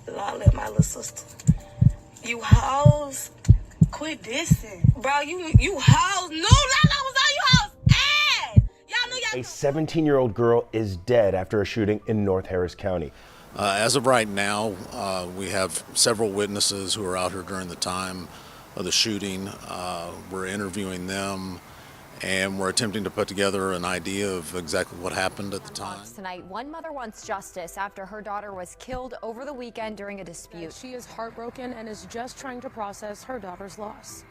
Long live my little sister. You hoes, quit dissing. Bro, you hoes. No, Lala was on you hoes ass. Y'all knew y'all. A 17-year-old girl is dead after a shooting in North Harris County. As of right now, we have several witnesses who are out here during the time of the shooting. We're interviewing them, and we're attempting to put together an idea of exactly what happened at the time. Tonight, one mother wants justice after her daughter was killed over the weekend during a dispute. She is heartbroken and is just trying to process her daughter's loss.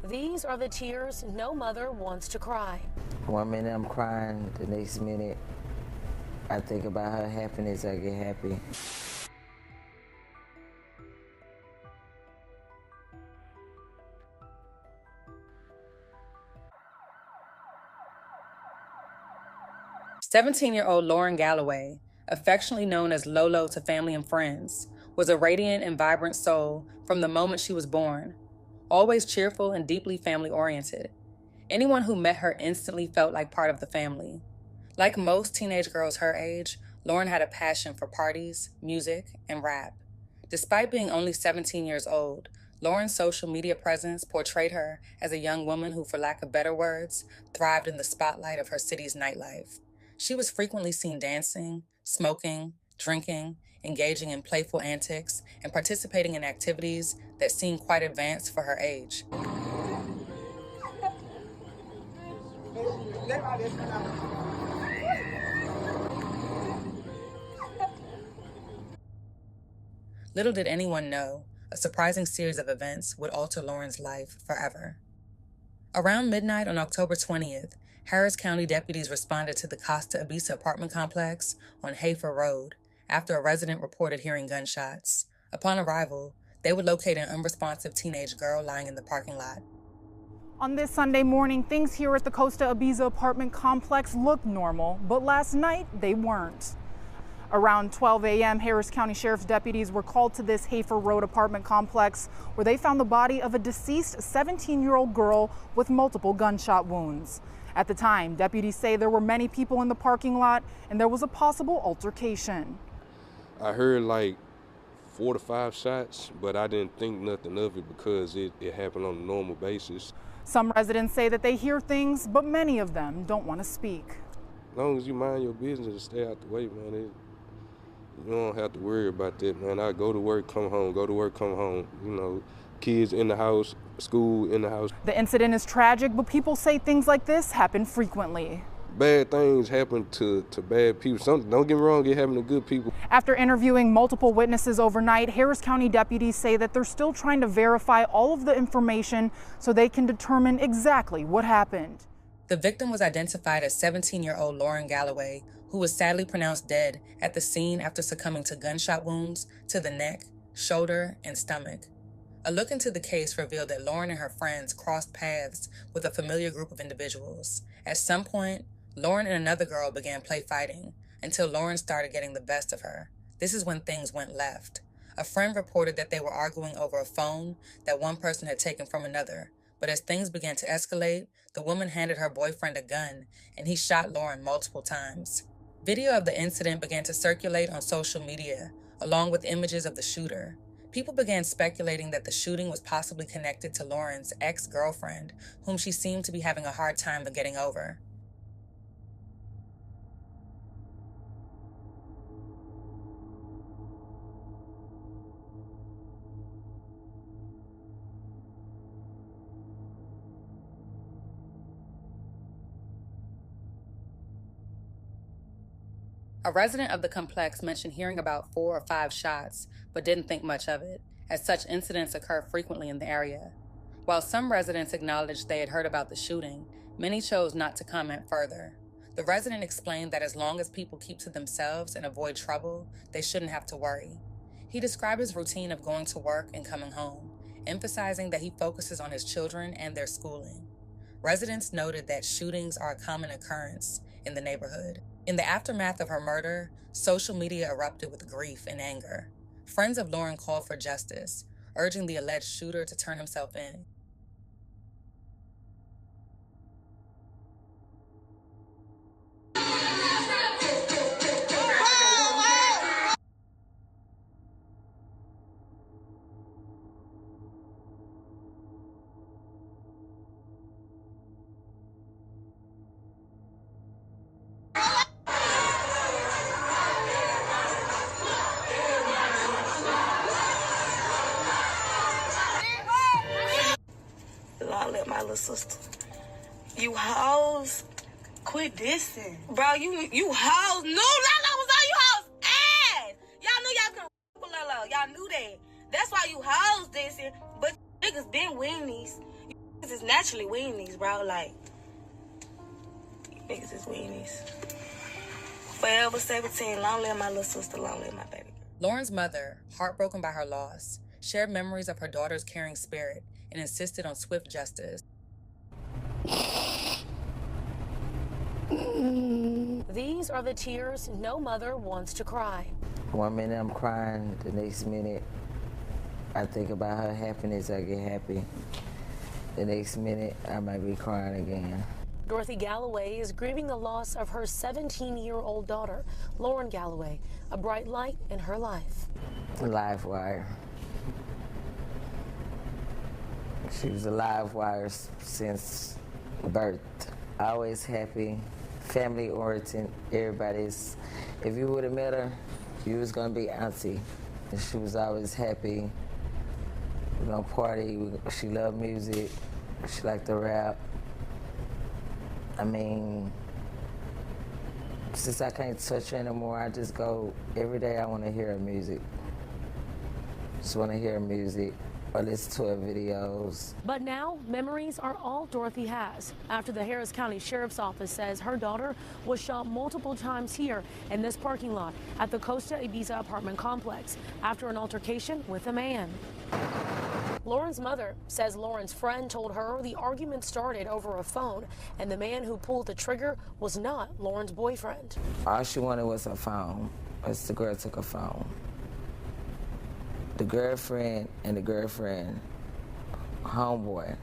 These are the tears no mother wants to cry. 1 minute I'm crying, the next minute I think about her happiness, I get happy. "17-year-old Lauren Galloway, affectionately known as Lolo to family and friends, was a radiant and vibrant soul from the moment she was born, always cheerful and deeply family-oriented. Anyone who met her instantly felt like part of the family. Like most teenage girls her age, Lauren had a passion for parties, music, and rap. Despite being only 17 years old, Lauren's social media presence portrayed her as a young woman who, for lack of better words, thrived in the spotlight of her city's nightlife. She was frequently seen dancing, smoking, drinking, engaging in playful antics, and participating in activities that seemed quite advanced for her age. Little did anyone know, a surprising series of events would alter Lauren's life forever. Around midnight on October 20th, Harris County deputies responded to the Costa Ibiza apartment complex on Hafer Road after a resident reported hearing gunshots. Upon arrival, they would locate an unresponsive teenage girl lying in the parking lot. On this Sunday morning, things here at the Costa Ibiza apartment complex looked normal, but last night they weren't. Around 12 a.m., Harris County Sheriff's deputies were called to this Hafer Road apartment complex where they found the body of a deceased 17-year-old girl with multiple gunshot wounds. At the time, deputies say there were many people in the parking lot and there was a possible altercation. I heard like 4 to 5 shots, but I didn't think nothing of it because it happened on a normal basis. Some residents say that they hear things, but many of them don't want to speak. As long as you mind your business and stay out the way, man, you don't have to worry about that, man. I go to work, come home, go to work, come home. You know, kids in the house, school in the house. The incident is tragic, but people say things like this happen frequently. Bad things happen to bad people. Don't get me wrong, it happen to good people. After interviewing multiple witnesses overnight, Harris County deputies say that they're still trying to verify all of the information so they can determine exactly what happened. The victim was identified as 17-year-old Lauren Galloway, who was sadly pronounced dead at the scene after succumbing to gunshot wounds to the neck, shoulder, and stomach. A look into the case revealed that Lauren and her friends crossed paths with a familiar group of individuals. At some point, Lauren and another girl began play fighting until Lauren started getting the best of her. This is when things went left. A friend reported that they were arguing over a phone that one person had taken from another, but as things began to escalate, the woman handed her boyfriend a gun and he shot Lauren multiple times. Video of the incident began to circulate on social media, along with images of the shooter. People began speculating that the shooting was possibly connected to Lauren's ex-girlfriend, whom she seemed to be having a hard time getting over. A resident of the complex mentioned hearing about 4 or 5 shots, but didn't think much of it, as such incidents occur frequently in the area. While some residents acknowledged they had heard about the shooting, many chose not to comment further. The resident explained that as long as people keep to themselves and avoid trouble, they shouldn't have to worry. He described his routine of going to work and coming home, emphasizing that he focuses on his children and their schooling. Residents noted that shootings are a common occurrence in the neighborhood. In the aftermath of her murder, social media erupted with grief and anger. Friends of Lauren called for justice, urging the alleged shooter to turn himself in. little sister. You hoes, quit dissing. Bro, you hoes. No, Lala was on you hoes ass. Y'all knew y'all couldn't with Lala. Y'all knew that. That's why you hoes dissing. But niggas been weenies. You niggas is naturally weenies, bro. Like, you niggas is weenies. Forever 17. Long live my little sister. Long live my baby. Lauren's mother, heartbroken by her loss, shared memories of her daughter's caring spirit and insisted on swift justice. These are the tears no mother wants to cry. One minute I'm crying, the next minute I think about her happiness, I get happy. The next minute I might be crying again. Dorothy Galloway is grieving the loss of her 17-year-old daughter, Lauren Galloway, a bright light in her life. Live wire. She was a live wire since birth. Always happy, family oriented. Everybody's, if you would have met her, you was gonna be auntie. And she was always happy. We're gonna party. She loved music. She liked to rap. I mean, since I can't touch her anymore, I just go, every day I want to hear her music. Just want to hear her music or listen to her videos. But now, memories are all Dorothy has after the Harris County Sheriff's Office says her daughter was shot multiple times here in this parking lot at the Costa Ibiza apartment complex after an altercation with a man. Lauren's mother says Lauren's friend told her the argument started over a phone and the man who pulled the trigger was not Lauren's boyfriend. All she wanted was her phone, as the girl took her phone. The girlfriend and the girlfriend homeboy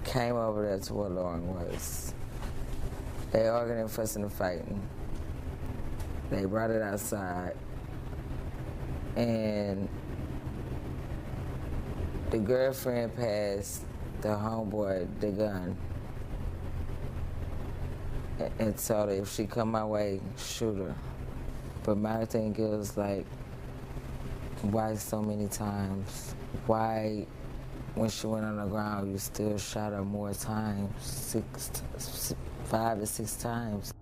came over there to where Lauren was. They arguing and fussing and fighting. They brought it outside and the girlfriend passed the homeboy the gun and told her if she come my way, shoot her. But my thing is like, why so many times? Why, when she went on the ground, you still shot her more times, 5 to 6 times?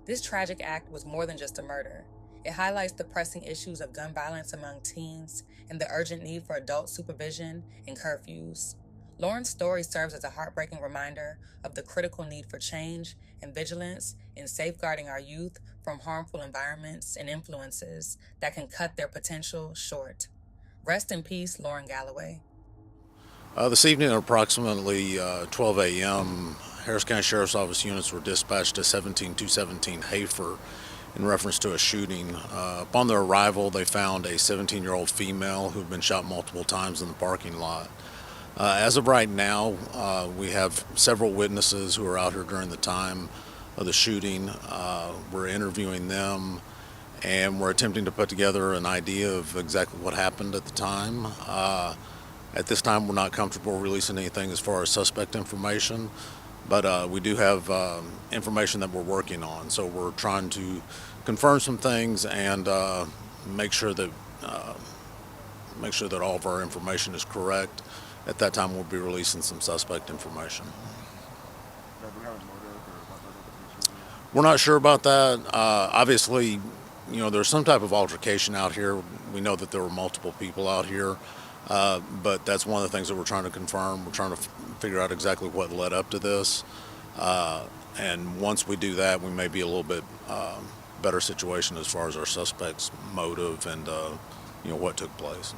This tragic act was more than just a murder. It highlights the pressing issues of gun violence among teens and the urgent need for adult supervision and curfews. Lauren's story serves as a heartbreaking reminder of the critical need for change and vigilance in safeguarding our youth from harmful environments and influences that can cut their potential short. Rest in peace, Lauren Galloway. This evening at approximately 12 a.m., Harris County Sheriff's Office units were dispatched to 17217 Hafer in reference to a shooting. Upon their arrival, they found a 17-year-old female who had been shot multiple times in the parking lot. As of right now, we have several witnesses who are out here during the time of the shooting. We're interviewing them, and we're attempting to put together an idea of exactly what happened at the time. At this time, we're not comfortable releasing anything as far as suspect information, but we do have information that we're working on. So we're trying to confirm some things and make sure that all of our information is correct. At that time, we'll be releasing some suspect information. We're not sure about that. Obviously, there's some type of altercation out here. We know that there were multiple people out here, but that's one of the things that we're trying to confirm. We're trying to figure out exactly what led up to this. And once we do that, we may be a little bit better situation as far as our suspect's motive and what took place.